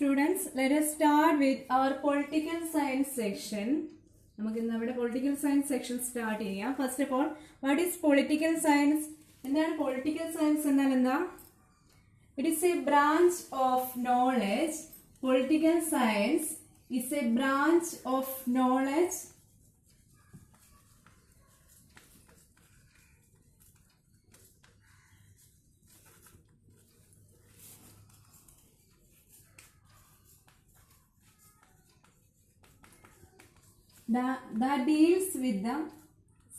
Students, let us start with our political science section. നമുക്ക് ഇന്ന് നമ്മുടെ political science section start ചെയ്യാം. First of all, what is political science? എന്താണ് political science എന്നാൽ എന്താ? It is a branch of knowledge. Political science is a branch of knowledge that deals with the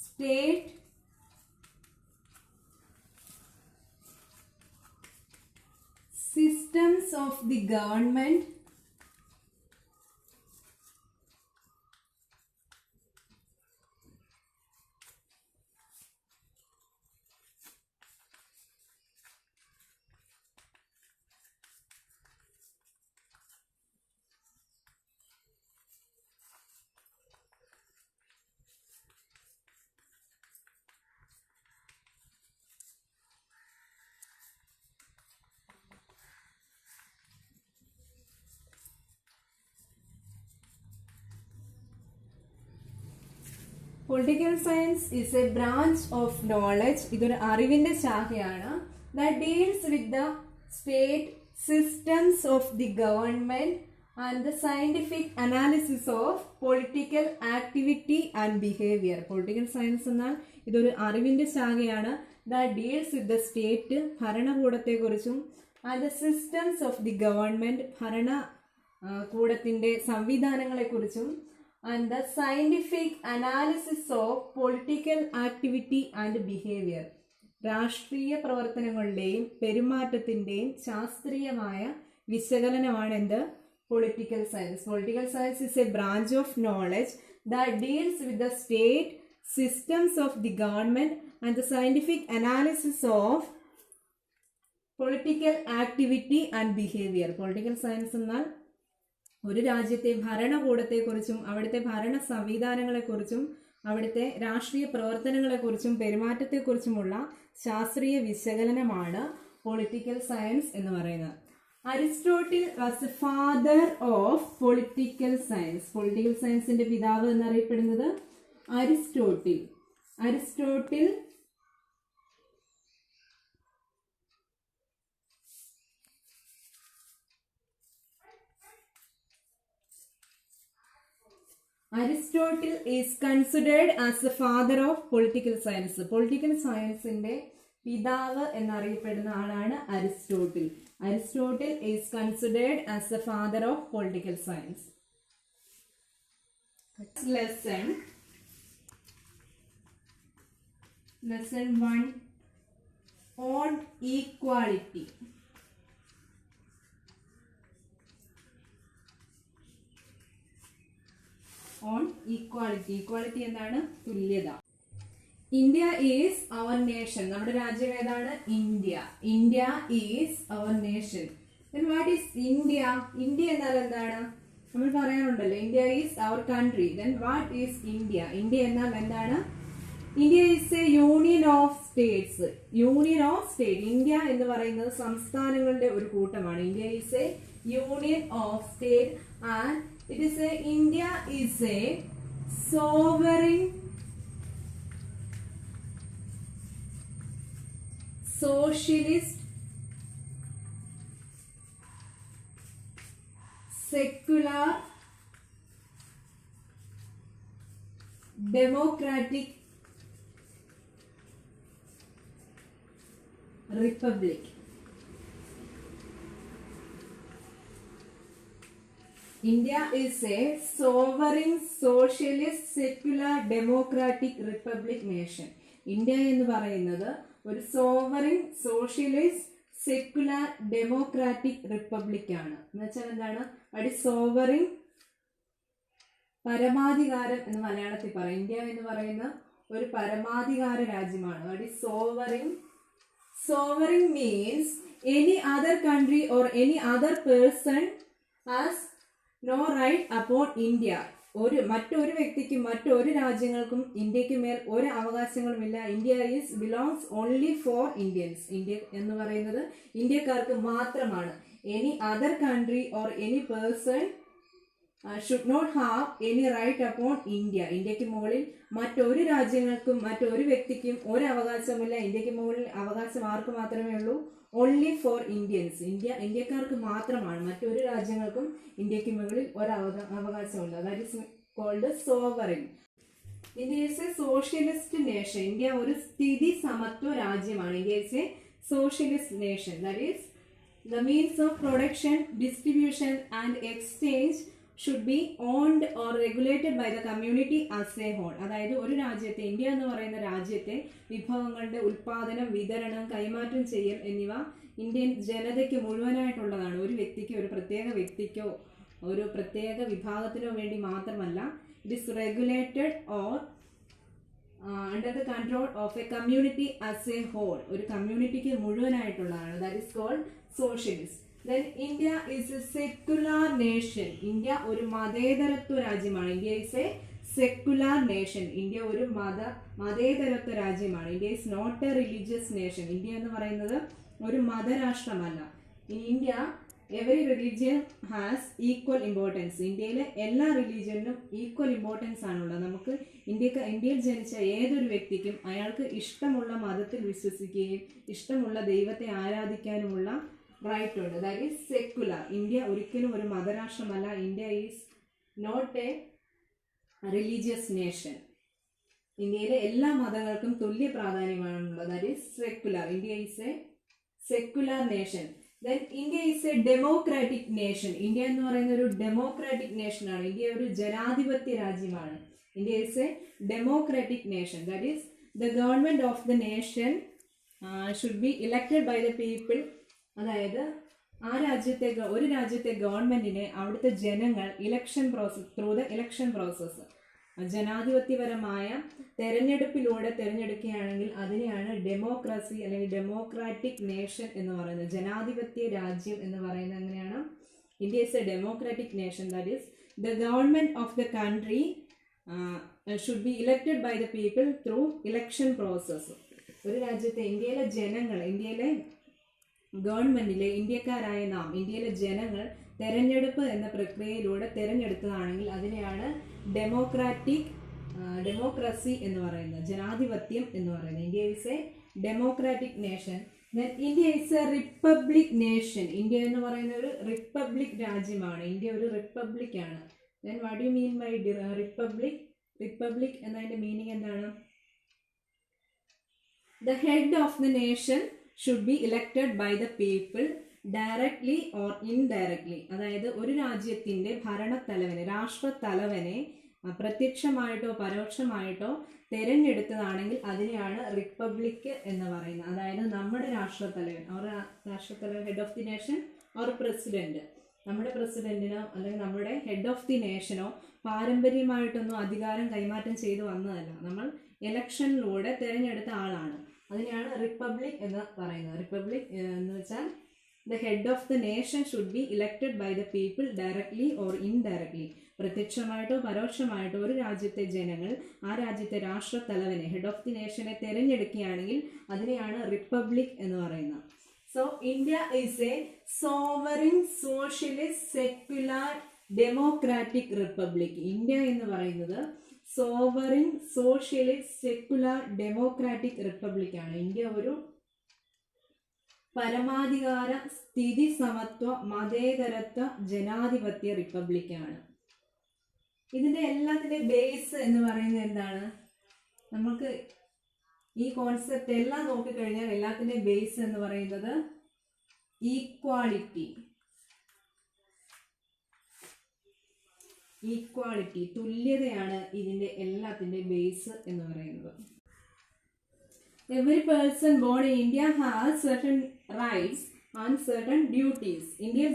state, systems of the government, Political science is a branch of knowledge. ഇതൊരു അറിവിന്റെ ശാഖയാണ്. That deals with the state, systems of the government and the scientific analysis of political activity and behavior. Political science എന്നാൽ ഇതൊരു അറിവിന്റെ ശാഖയാണ്. That deals with the state, ഭരണകൂടത്തെക്കുറിച്ചും and the systems of the government, ഭരണകൂടത്തിന്റെ സംവിധാനങ്ങളെക്കുറിച്ചും and the scientific analysis of political activity and behavior. രാഷ്ട്രീയ പ്രവർത്തനങ്ങളുടെയും പെരുമാറ്റത്തിന്റെയും ശാസ്ത്രീയമായ വിശകലനമാണ് എന്ത്? Political science. Political science is a branch of knowledge that deals with the state, systems of the government and the scientific analysis of political activity and behavior. Political science എന്നാൽ ഒരു രാജ്യത്തെ ഭരണകൂടത്തെക്കുറിച്ചും അവിടുത്തെ ഭരണ സംവിധാനങ്ങളെക്കുറിച്ചും അവിടുത്തെ രാഷ്ട്രീയ പ്രവർത്തനങ്ങളെക്കുറിച്ചും പെരുമാറ്റത്തെക്കുറിച്ചുമുള്ള ശാസ്ത്രീയ വിശകലനമാണ് പൊളിറ്റിക്കൽ സയൻസ് എന്ന് പറയുന്നത്. Aristotle was A father of political science. Political സയൻസിന്റെ പിതാവ് എന്നറിയപ്പെടുന്നത് Aristotle. Aristotle Aristotle is considered as the father of political science. Political science ന്റെ പിതാവ് എന്നറിയപ്പെടുന്ന ആളാണ് Aristotle. Aristotle is considered as the father of political science. Lesson 1 on equality. On equality. Equality എന്താണ്? തുല്യത. India is our nation. നമ്മുടെ രാജ്യം ഏതാണ്? India. India is our nation. Then what is India? India എന്നാൽ എന്താണ്? നമ്മൾ പറയാറുണ്ടല്ലോ India is our country. Then what is India? India എന്നാൽ എന്താണ്? India is a union of states. Union of state. India എന്ന് പറയുന്നത് സംസ്ഥാനങ്ങളുടെ ഒരു കൂട്ടമാണ്. India is a union of state and it is a India is a sovereign socialist secular democratic republic. India is a sovereign socialist secular democratic republic nation. India എന്ന് പറയുന്നത് ഒരു sovereign socialist secular democratic republic ആണ്. എന്ന് വെച്ചാൽ എന്താണ്? അടി sovereign പരമാധികാരം എന്ന് മലയാളത്തിൽ പറയും. ഇന്ത്യ എന്ന് പറയുന്ന ഒരു പരമാധികാര രാജ്യമാണ്. അടി sovereign. Sovereign means any other country or any other person as no right upon India. മറ്റൊരു വ്യക്തിക്കും മറ്റൊരു രാജ്യങ്ങൾക്കും ഇന്ത്യക്ക് മേൽ ഒരു അവകാശങ്ങളുമില്ല. India is belongs only for Indians. ഇന്ത്യ എന്ന് പറയുന്നത് ഇന്ത്യക്കാർക്ക് മാത്രമാണ്. any other country or any person should not have any right upon India. ഇന്ത്യക്ക് മുകളിൽ മറ്റൊരു രാജ്യങ്ങൾക്കും മറ്റൊരു വ്യക്തിക്കും ഒരു അവകാശമില്ല. ഇന്ത്യക്ക് മുകളിൽ അവകാശം ആർക്ക് മാത്രമേ ഉള്ളൂ? Only for Indians. ഇന്ത്യക്കാർക്ക് മാത്രമാണ്. മറ്റൊരു രാജ്യങ്ങൾക്കും ഇന്ത്യക്ക് മുകളിൽ ഒരു അവകാശമില്ല. That is called sovereign. India is a socialist nation. India ഒരു സ്ഥിതി സമത്വ രാജ്യമാണ്. India is a socialist nation. That is the means of production, distribution and exchange should be owned or regulated by the community as a whole. അതായത് ഒരു രാജ്യത്തെ, India എന്ന് പറയുന്ന രാജ്യത്തെ വിഭവങ്ങളുടെ ഉൽപാദനം, വിതരണം, കൈമാറ്റം ചെയ്യൽ എന്നിവ ഇന്ത്യൻ ജനതയ്ക്ക് മുഴുവനായിട്ടുള്ളതാണ്. ഒരു വ്യക്തിക്കോ ഒരു പ്രത്യേക വ്യക്തിക്കോ ഒരു പ്രത്യേക വിഭാഗത്തിനോ വേണ്ടി മാത്രമല്ല. It is regulated or under the control of a community as a whole. ഒരു കമ്മ്യൂണിറ്റിക്ക് മുഴുവനായിട്ടുള്ളതാണ്. That is called socialist. Then India is a secular nation. India ഒരു മതേതരത്വ രാജ്യമാണ്. India is a secular nation. India ഒരു മതേതരത്വ രാജ്യമാണ്. India is not a religious nation. India എന്ന് പറയുന്നത് ഒരു മതരാഷ്ട്രമല്ല. In India, every religion has equal importance. ഇന്ത്യയിലെ എല്ലാ റിലീജിയനും ഈക്വൽ ഇമ്പോർട്ടൻസ് ആണുള്ളത്. നമുക്ക് ഇന്ത്യയിൽ ജനിച്ച ഏതൊരു വ്യക്തിക്കും അയാൾക്ക് ഇഷ്ടമുള്ള മതത്തിൽ വിശ്വസിക്കുകയും ഇഷ്ടമുള്ള ദൈവത്തെ ആരാധിക്കാനുമുള്ള റൈറ്റ് ഉണ്ട്. That is secular. ഇന്ത്യ ഒരിക്കലും ഒരു മതരാഷ്ട്രമല്ല. India is not a religious nation. ഇന്ത്യയിലെ എല്ലാ മതങ്ങൾക്കും തുല്യ പ്രാധാന്യമാണുള്ളത്. That is secular. India is a secular nation. Then India is a democratic nation. India എന്ന് പറയുന്ന ഒരു ഡെമോക്രാറ്റിക് നേഷനാണ്. ഇന്ത്യ ഒരു ജനാധിപത്യ രാജ്യമാണ്. India is a democratic nation. That is, the government of the nation should be elected by the people. അതായത് ഒരു രാജ്യത്തെ ഗവൺമെന്റിനെ അവിടുത്തെ ജനങ്ങൾ ത്രൂ ദ ഇലക്ഷൻ പ്രോസസ്സ് ജനാധിപത്യപരമായ തെരഞ്ഞെടുപ്പിലൂടെ തിരഞ്ഞെടുക്കുകയാണെങ്കിൽ അതിനെയാണ് ഡെമോക്രസി അല്ലെങ്കിൽ ഡെമോക്രാറ്റിക് നേഷൻ എന്ന് പറയുന്നത്. ജനാധിപത്യ രാജ്യം എന്ന് പറയുന്നത് അങ്ങനെയാണ്. India is a democratic nation. That is the government of the country should be elected by the people through election process. ഒരു രാജ്യത്തെ ഇന്ത്യയിലെ ജനങ്ങൾ, ഇന്ത്യയിലെ ഗവൺമെന്റിലെ ഇന്ത്യക്കാരായ നാം, ഇന്ത്യയിലെ ജനങ്ങൾ തെരഞ്ഞെടുപ്പ് എന്ന പ്രക്രിയയിലൂടെ തിരഞ്ഞെടുത്തതാണെങ്കിൽ അതിനെയാണ് ഡെമോക്രസി എന്ന് പറയുന്നത്, ജനാധിപത്യം എന്ന് പറയുന്നത്. India is a democratic nation. India is a republic nation. India എന്ന് പറയുന്ന ഒരു റിപ്പബ്ലിക് രാജ്യമാണ്. ഇന്ത്യ ഒരു റിപ്പബ്ലിക് ആണ്. Then what you mean by republic? Republic എന്നതിന്റെ മീനിങ് എന്താണ്? The head of the nation should be elected by the people directly or indirectly. അതായത് ഒരു രാജ്യത്തിന്റെ ഭരണത്തലവനെ, രാഷ്ട്രത്തലവനെ പ്രത്യക്ഷമായിട്ടോ പരോക്ഷമായിട്ടോ തിരഞ്ഞെടുത്തതാണെങ്കിൽ അതിനെയാണ് റിപ്പബ്ലിക് എന്ന് പറയുന്നത്. അതായത് നമ്മുടെ രാഷ്ട്രത്തലവൻ head of the nation or president, നമ്മുടെ പ്രസിഡന്റിനോ അല്ലെങ്കിൽ നമ്മുടെ ഹെഡ് ഓഫ് ദി നേഷനോ പാരമ്പര്യമായിട്ടൊന്നും അധികാരം കൈമാറ്റം ചെയ്തു വന്നതല്ല. നമ്മൾ ഇലക്ഷനിലൂടെ തിരഞ്ഞെടുത്ത ആളാണ്. അതിനെയാണ് റിപ്പബ്ലിക് എന്ന് പറയുന്നത്. റിപ്പബ്ലിക് എന്ന് വെച്ചാൽ the head of the nation should be elected by the people directly or indirectly. പ്രത്യക്ഷമായിട്ടോ പരോക്ഷമായിട്ടോ ഒരു രാജ്യത്തെ ജനങ്ങൾ ആ രാജ്യത്തെ രാഷ്ട്രത്തലവനെ, ഹെഡ് ഓഫ് ദി നേഷനെ തിരഞ്ഞെടുക്കുകയാണെങ്കിൽ അതിനെയാണ് റിപ്പബ്ലിക് എന്ന് പറയുന്നത്. So India is a sovereign socialist secular democratic republic. India എന്ന് പറയുന്നത് sovereign socialist secular democratic republic ആണ്. ഇന്ത്യ ഒരു പരമാധികാര സ്ഥിതി സമത്വ മതേതരത്വ ജനാധിപത്യ റിപ്പബ്ലിക്കാണ്. ഇതിന്റെ എല്ലാത്തിന്റെ ബേസ് എന്ന് പറയുന്നത് എന്താണ്? നമുക്ക് ഈ കോൺസെപ്റ്റ് എല്ലാം നോക്കിക്കഴിഞ്ഞാൽ എല്ലാത്തിന്റെ ബേസ് എന്ന് പറയുന്നത് ഈക്വാളിറ്റി, തുല്യതയാണ് ഇതിന്റെ എല്ലാത്തിന്റെ ബേസ് എന്ന് പറയുന്നത്. Every person born in India has certain rights and certain duties. ഇന്ത്യയിൽ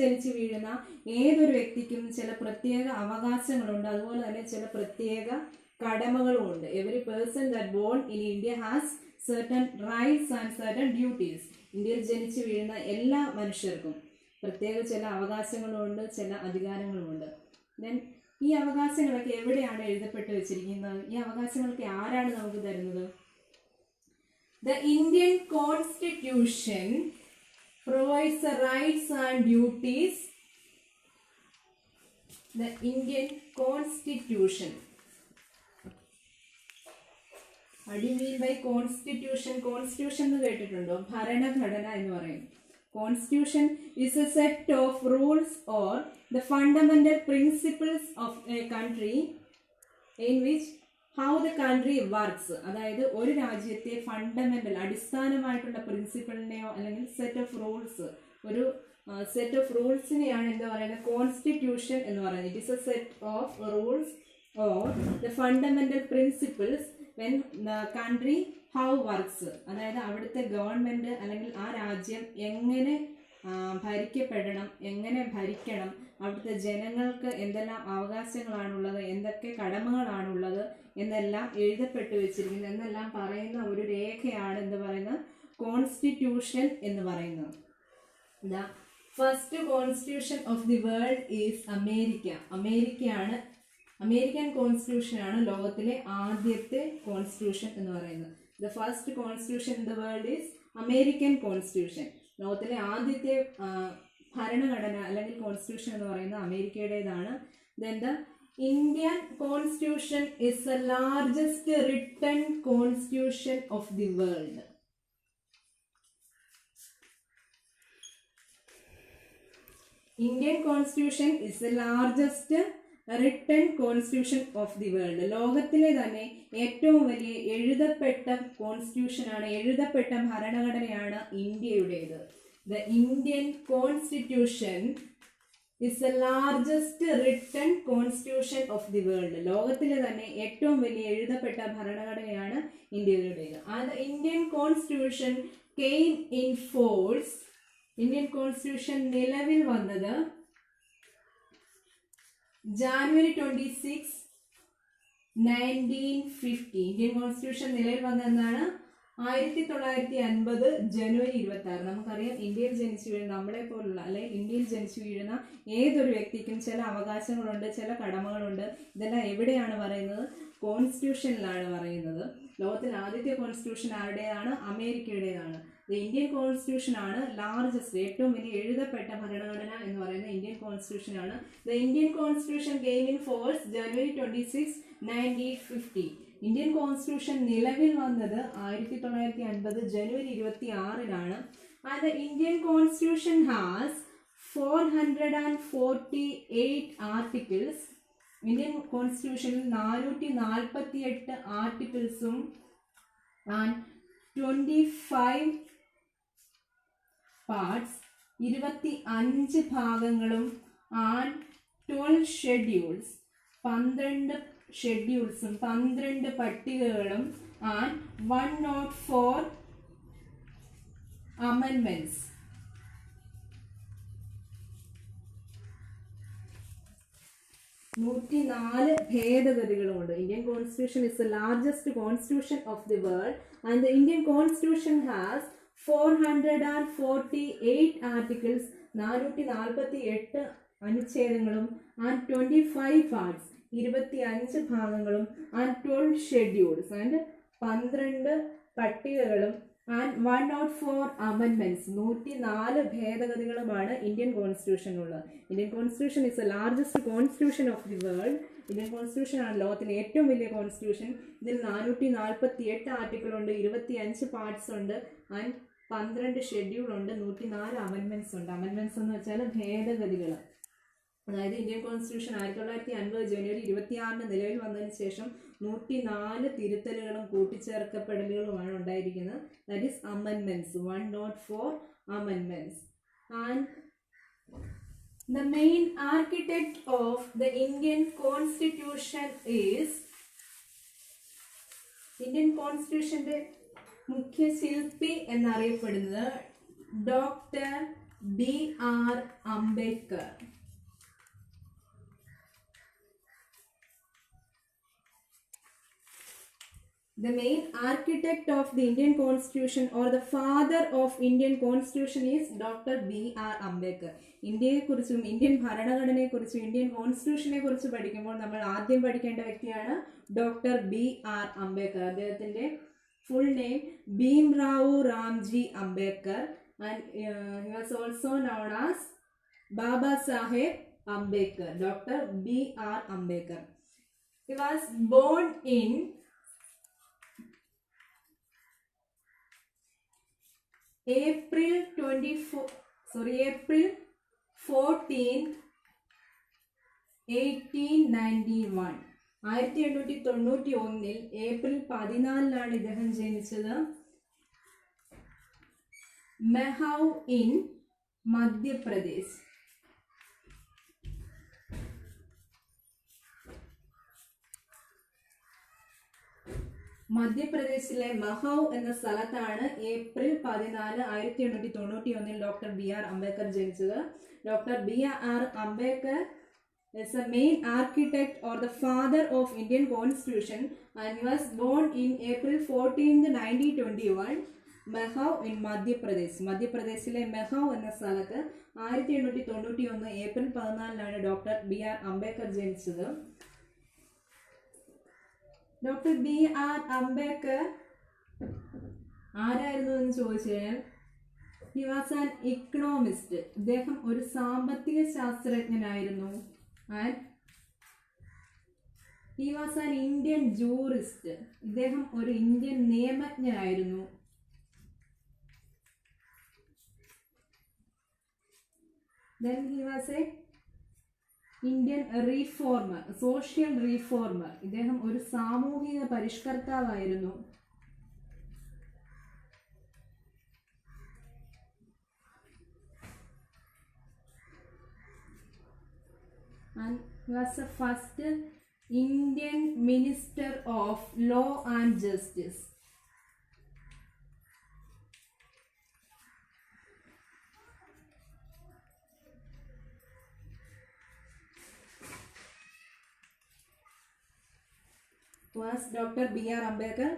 ജനിച്ചു വീഴുന്ന ഏതൊരു വ്യക്തിക്കും ചില പ്രത്യേക അവകാശങ്ങളുണ്ട്, അതുപോലെ തന്നെ ചില പ്രത്യേക കടമകളും ഉണ്ട്. Every person that born in India has certain rights and certain duties. ഇന്ത്യയിൽ ജനിച്ചു വീഴുന്ന എല്ലാ മനുഷ്യർക്കും പ്രത്യേക ചില അവകാശങ്ങളുമുണ്ട്, ചില അധികാരങ്ങളുമുണ്ട്. ദെൻ ഈ അവകാശങ്ങളൊക്കെ എവിടെയാണ് എഴുതപ്പെട്ട് വെച്ചിരിക്കുന്നത്? ഈ അവകാശങ്ങളൊക്കെ ആരാണ് നമുക്ക് തരുന്നത്? The Indian Constitution provides the rights and duties. The Indian Constitution. What do you mean by constitution? Constitution എന്ന് കേട്ടിട്ടുണ്ടോ? ഭരണഘടന എന്ന് പറയും. Constitution is a set of rules or the fundamental principles of a country in which how the country works. അതായത് ഒരു രാജ്യത്തെ fundamental അടിസ്ഥാനമായിട്ടുള്ള പ്രിൻസിപ്പിളിനെയോ അല്ലെങ്കിൽ set of rules, ഒരു സെറ്റ് ഓഫ് റൂൾസിനെയാണ് എന്താ പറയുന്നത്? കോൺസ്റ്റിറ്റ്യൂഷൻ എന്ന് പറയുന്നത്. It is A set of rules or the fundamental principles when country how works. അതായത് അവിടുത്തെ ഗവൺമെന്റ് അല്ലെങ്കിൽ ആ രാജ്യം എങ്ങനെ ഭരിക്കപ്പെടണം, എങ്ങനെ ഭരിക്കണം, അവിടുത്തെ ജനങ്ങൾക്ക് എന്തെല്ലാം അവകാശങ്ങളാണുള്ളത്, എന്തൊക്കെ കടമകളാണുള്ളത് എന്നെല്ലാം എഴുതപ്പെട്ടു വെച്ചിരിക്കുന്നത് എന്നെല്ലാം പറയുന്ന ഒരു രേഖയാണ് എന്ത് പറയുന്നത്? കോൺസ്റ്റിറ്റ്യൂഷൻ എന്ന് പറയുന്നത്. The first constitution of the world is America. American constitution ആണ് ലോകത്തിലെ ആദ്യത്തെ കോൺസ്റ്റിറ്റ്യൂഷൻ എന്ന് പറയുന്നത്. The first constitution in the world is American constitution. ലോകത്തിലെ ആദ്യത്തെ ഭരണഘടന അല്ലെങ്കിൽ കോൺസ്റ്റിറ്റ്യൂഷൻ എന്ന് പറയുന്നത് അമേരിക്കയുടേതാണ്. Then the Indian constitution is the largest written constitution of the world. Indian constitution is the largest written constitution of the world. ലോകത്തിലെ തന്നെ ഏറ്റവും വലിയ എഴുതപ്പെട്ട കോൺസ്റ്റിറ്റ്യൂഷനാണ്, എഴുതപ്പെട്ട ഭരണഘടനയാണ് ഇന്ത്യയുടേത്. The Indian constitution is the largest written constitution of the world. ലോകത്തിലെ തന്നെ ഏറ്റവും വലിയ എഴുതപ്പെട്ട ഭരണഘടനയാണ് ഇന്ത്യയുടേത്. And Indian constitution came in force. Indian constitution നിലവിൽ വന്നത് January 26, 1950. ഇന്ത്യൻ കോൺസ്റ്റിറ്റ്യൂഷൻ നിലവിൽ വന്നതെന്നാണ് 1950 ജനുവരി 26. നമുക്കറിയാം ഇന്ത്യയിൽ ജനിച്ചു വീഴുന്ന നമ്മളെ പോലുള്ള അല്ലെങ്കിൽ ഇന്ത്യയിൽ ജനിച്ചു വീഴുന്ന ഏതൊരു വ്യക്തിക്കും ചില അവകാശങ്ങളുണ്ട്, ചില കടമകളുണ്ട്. ഇതെല്ലാം എവിടെയാണ് പറയുന്നത്? കോൺസ്റ്റിറ്റ്യൂഷനിലാണ് പറയുന്നത്. ലോകത്തിൽ ആദ്യത്തെ കോൺസ്റ്റിറ്റ്യൂഷൻ ആരുടേതാണ്? അമേരിക്കയുടേതാണ്. ഇന്ത്യൻ കോൺസ്റ്റിറ്റ്യൂഷൻ ആണ് ലാർജസ്റ്റ്, ഏറ്റവും വലിയ എഴുതപ്പെട്ട ഭരണഘടന എന്ന് പറയുന്നത് ഇന്ത്യൻ കോൺസ്റ്റിറ്റ്യൂഷൻ ആണ്. The Indian constitution came in force January 26, 1950. Indian constitution നിലവിൽ വന്നത് 1950 ജനുവരി 26-നാണ്. And the Indian constitution has 448 articles. Indian കോൺസ്റ്റിറ്റ്യൂഷനിൽ 448 ആർട്ടിക്കിൾസും ആൻഡ് 25 പാർട്സ്, 25 ഭാഗങ്ങളും ആൻഡ് 12 ഷെഡ്യൂൾസ്, 12 ഷെഡ്യൂൾസും 12 പട്ടികകളും ആൻഡ് 104 അമെൻമെന്റ്സ്. ഭേദഗതികളുമുണ്ട്. Indian constitution is the largest constitution of the world and the Indian constitution has 448 articles, 448 അനുച്ഛേദങ്ങളും ആൻഡ് 25 പാർട്സ്, 25 ഭാഗങ്ങളും ആൻഡ് 12 ഷെഡ്യൂൾസ് ആൻഡ് 12 പട്ടികകളും ആൻഡ് 104 അമെൻമെന്റ്സ്, 104 ഭേദഗതികളുമാണ് ഇന്ത്യൻ കോൺസ്റ്റിറ്റ്യൂഷനുള്ളത്. Indian constitution is the largest constitution of the world. Indian constitution ആണ് ലോകത്തിലെ ഏറ്റവും വലിയ കോൺസ്റ്റിറ്റ്യൂഷൻ. ഇതിൽ 448 ആർട്ടിക്കിൾ ഉണ്ട്, 25 പാർട്സ് ഉണ്ട് ആൻഡ് 12 ഷെഡ്യൂൾ ഉണ്ട്, 104 അമെൻമെന്റ്സ് ഉണ്ട്. അമെൻമെന്റ്സ് എന്ന് വെച്ചാൽ ഭേദഗതികൾ. അതായത് ഇന്ത്യൻ കോൺസ്റ്റിറ്റ്യൂഷൻ 1950 ജനുവരി 26 നിലവിൽ വന്നതിന് ശേഷം 104 തിരുത്തലുകളും കൂട്ടിച്ചേർക്കപ്പെടലുകളുമാണ് ഉണ്ടായിരിക്കുന്നത്. ദാറ്റ് ഈസ് അമെൻമെന്റ്സ്, 104 അമെൻമെന്റ്സ്. And the main architect of the Indian Constitution is, Indian കോൺസ്റ്റിറ്റ്യൂഷന്റെ മുഖ്യ ശില്പി എന്നറിയപ്പെടുന്നത് doctor BR Ambedkar. The main architect of the Indian Constitution or the father of Indian Constitution is Dr. BR Ambedkar. ഇന്ത്യയെക്കുറിച്ചും ഇന്ത്യൻ ഭരണഘടനയെക്കുറിച്ചും Indian കോൺസ്റ്റിറ്റ്യൂഷനെ കുറിച്ച് പഠിക്കുമ്പോൾ നമ്മൾ ആദ്യം പഠിക്കേണ്ട വ്യക്തിയാണ് ഡോക്ടർ BR അംബേദ്കർ. അദ്ദേഹത്തിന്റെ full name Bhimrao Ramji Ambedkar and he was also known as Baba Saheb Ambedkar, Dr. B.R. Ambedkar. He was born in April 14th 1891. 1891 April 14 ഇദ്ദേഹം ജനിച്ചത്. മെഹൗ ഇൻ മധ്യപ്രദേശ്. മധ്യപ്രദേശിലെ മഹൗ എന്ന സ്ഥലത്താണ് April 14 1891 doctor B R Ambedkar ജനിച്ചത്. Doctor B R Ambedkar is the main architect or the father of Indian Constitution and he was born in April 14th 1921 മെഹൗ in Madhya Pradesh. മധ്യപ്രദേശിലെ മെഹൗ എന്ന സ്ഥലത്ത് 1891 April 14 doctor B R Ambedkar ജനിച്ചത്. ഡോക്ടർ ബി ആർ അംബേദ്കർ ആരായിരുന്നു എന്ന് ചോദിച്ചു കഴിഞ്ഞാൽ he was an Economist. ഇദ്ദേഹം ഒരു സാമ്പത്തിക ശാസ്ത്രജ്ഞനായിരുന്നു. And he was an Indian jurist. ഇദ്ദേഹം ഒരു ഇന്ത്യൻ നിയമജ്ഞനായിരുന്നു. Then he was a Indian reformer, social reformer. ഇദ്ദേഹം ഒരു സാമൂഹിക പരിഷ്കർത്താവായിരുന്നു. And he was the first Indian Minister of Law and Justice. Was Dr. B.R. Ambedkar.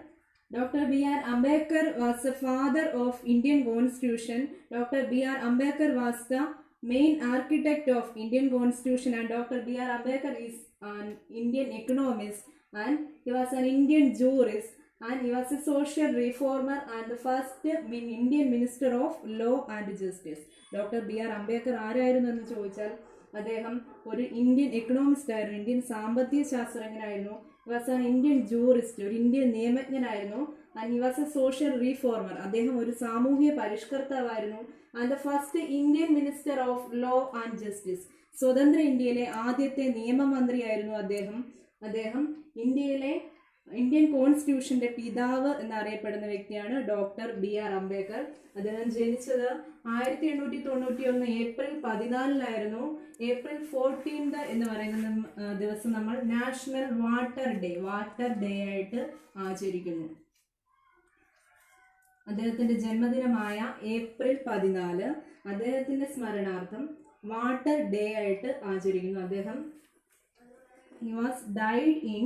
Dr. B.R. Ambedkar was the father of Indian Constitution. Dr. B.R. Ambedkar was the main architect of Indian Constitution and Dr. B.R. Ambedkar is an Indian economist and he was an Indian jurist and he was a social reformer and the first Indian Minister of Law and Justice. Dr. B.R. Ambedkar ആരായിരുന്നു എന്ന് ചോദിച്ചാൽ അദ്ദേഹം ഒരു Indian economist ആയിരുന്നു, Indian സാമ്പത്തിക ശാസ്ത്രജ്ഞനായിരുന്നു. he was an Indian jurist, ഒരു Indian നിയമജ്ഞനായിരുന്നു. and he was a social reformer, അദ്ദേഹം ഒരു സാമൂഹിക പരിഷ്കർത്താവായിരുന്നു. and the first Indian Minister of Law and Justice, സ്വതന്ത്ര ഇന്ത്യയിലെ ആദ്യത്തെ നിയമമന്ത്രിയായിരുന്നു അദ്ദേഹം. അദ്ദേഹം ഇന്ത്യൻ കോൺസ്റ്റിറ്റ്യൂഷന്റെ പിതാവ് എന്നറിയപ്പെടുന്ന വ്യക്തിയാണ് ഡോക്ടർ ബി ആർ അംബേദ്കർ. അദ്ദേഹം ജനിച്ചത് 1891 ഏപ്രിൽ 14 ഏപ്രിൽ 14 എന്ന് പറയുന്ന ദിവസം നമ്മൾ നാഷണൽ വാട്ടർ ഡേ ആയിട്ട് ആചരിക്കുന്നു. അദ്ദേഹത്തിന്റെ ജന്മദിനമായ ഏപ്രിൽ 14 അദ്ദേഹത്തിന്റെ സ്മരണാർത്ഥം വാട്ടർ ഡേ ആയിട്ട് ആചരിക്കുന്നു. അദ്ദേഹം he was died in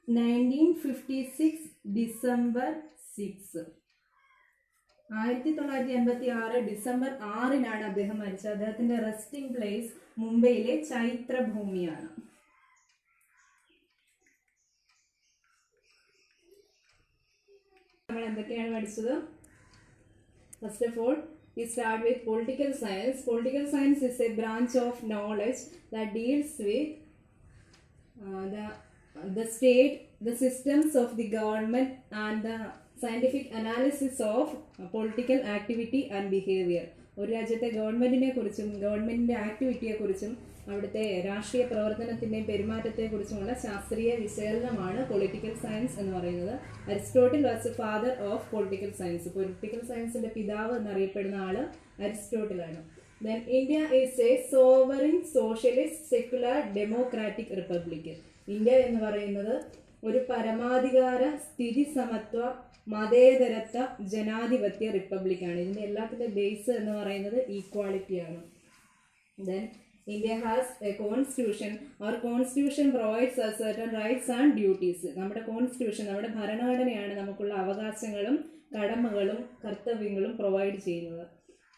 1956 December 6. 1986 December 6 അദ്ദേഹം മരിച്ചത്. അദ്ദേഹത്തിന്റെ റെസ്റ്റിംഗ് പ്ലേസ് മുംബൈയിലെ ചൈത്രഭൂമിയാണ്. നമ്മൾ എന്തൊക്കെയാണ് പഠിച്ചത്? First of all we start with political science. Political science is a branch of knowledge that deals with the state, the systems of the government and the scientific analysis of political activity and behavior. ഒരു രാജ്യത്തെ ഗവൺമെന്റിനെ കുറിച്ചും ഗവൺമെന്റിന്റെ ആക്ടിവിറ്റിയെ കുറിച്ചും അവിടുത്തെ രാഷ്ട്രീയ പ്രവർത്തനത്തിന്റെയും പെരുമാറ്റത്തെ കുറിച്ചുമുള്ള ശാസ്ത്രീയ വിശകലനമാണ് പൊളിറ്റിക്കൽ സയൻസ് എന്ന് പറയുന്നത്. Aristotle was the father of political science. Political സയൻസിന്റെ പിതാവ് എന്നറിയപ്പെടുന്ന ആള് അരിസ്റ്റോട്ടിലാണ്. Then India is a sovereign socialist secular democratic republic. India എന്ന് പറയുന്നത് ഒരു പരമാധികാര സ്ഥിതി സമത്വ മതേതരത്വ ജനാധിപത്യ റിപ്പബ്ലിക്കാണ്. ഇതിന്റെ എല്ലാത്തിന്റെ ബേസ് എന്ന് പറയുന്നത് ഈക്വാളിറ്റിയാണ്. Then India has a constitution. Our constitution provides us certain rights and duties. നമ്മുടെ കോൺസ്റ്റിറ്റ്യൂഷൻ, നമ്മുടെ ഭരണഘടനയാണ് നമുക്കുള്ള അവകാശങ്ങളും കടമകളും കർത്തവ്യങ്ങളും പ്രൊവൈഡ് ചെയ്യുന്നത്.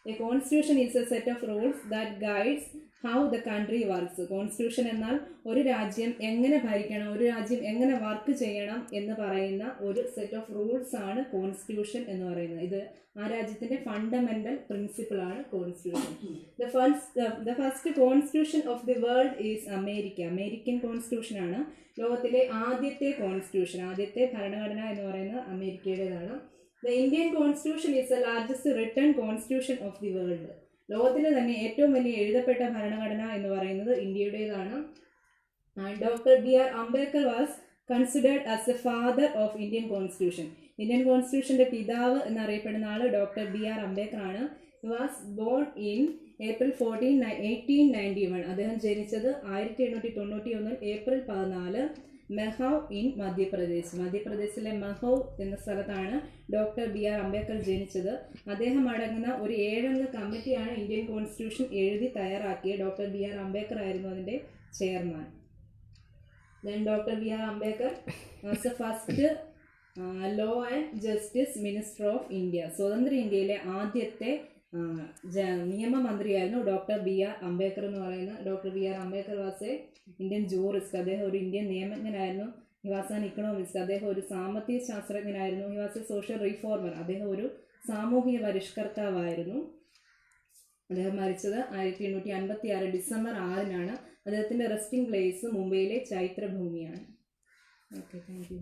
A constitution is a set of rules that guides how the country works. Constitution എന്നാൽ ഒരു രാജ്യം എങ്ങനെ ഭരിക്കണം, ഒരു രാജ്യം എങ്ങനെ വർക്ക് ചെയ്യണം എന്ന് പറയുന്ന ഒരു സെറ്റ് ഓഫ് റൂൾസ് ആണ് കോൺസ്റ്റിറ്റ്യൂഷൻ എന്ന് പറയുന്നത്. ഇത് ആ രാജ്യത്തിന്റെ ഫണ്ടമെന്റൽ പ്രിൻസിപ്പിൾ ആണ് constitution. The first constitution of the world is America. American constitution ആണ് ലോകത്തിലെ ആദ്യത്തെ കോൺസ്റ്റിറ്റ്യൂഷൻ. ആദ്യത്തെ ഭരണഘടന എന്ന് പറയുന്നത് അമേരിക്കയുടേതാണ്. The Indian constitution is the largest written constitution of the world. ലോകത്തിലെ തന്നെ ഏറ്റവും വലിയ എഴുതപ്പെട്ട ഭരണഘടന എന്ന് പറയുന്നത് ഇന്ത്യയുടേതാണ്. Doctor BR Ambedkar was considered as the father of Indian constitution. Indian കോൺസ്റ്റിറ്റ്യൂഷന്റെ പിതാവ് എന്നറിയപ്പെടുന്ന ആള് ഡോക്ടർ BR അംബേദ്കർ ആണ്. Was born in April 14, 1891. അദ്ദേഹം ജനിച്ചത് 1891 ഏപ്രിൽ 14 മെഹൗ ഇൻ മധ്യപ്രദേശ്. മധ്യപ്രദേശിലെ മെഹൗ എന്ന സ്ഥലത്താണ് ഡോക്ടർ BR അംബേദ്കർ ജനിച്ചത്. അദ്ദേഹം അടങ്ങുന്ന ഒരു 7 അംഗ കമ്മിറ്റിയാണ് ഇന്ത്യൻ കോൺസ്റ്റിറ്റ്യൂഷൻ എഴുതി തയ്യാറാക്കിയ. ഡോക്ടർ BR അംബേദ്കർ ആയിരുന്നു അതിന്റെ chairman. Then Dr. BR Ambedkar was the first law and justice minister of India. സ്വതന്ത്ര ഇന്ത്യയിലെ ആദ്യത്തെ നിയമമന്ത്രിയായിരുന്നു ഡോക്ടർ BR അംബേദ്കർ എന്ന് പറയുന്ന. Doctor BR Ambedkar was a Indian jurist. അദ്ദേഹം ഒരു ഇന്ത്യൻ നിയമജ്ഞനായിരുന്നു. He was an economist. അദ്ദേഹം ഒരു സാമ്പത്തിക ശാസ്ത്രജ്ഞനായിരുന്നു. He was a social reformer. അദ്ദേഹം ഒരു സാമൂഹിക പരിഷ്കർത്താവായിരുന്നു. അദ്ദേഹം മരിച്ചത് 1856 ഡിസംബർ 6 അദ്ദേഹത്തിന്റെ റെസ്റ്റിംഗ് പ്ലേസ് മുംബൈയിലെ ചൈത്രഭൂമിയാണ്. Okay, thank you.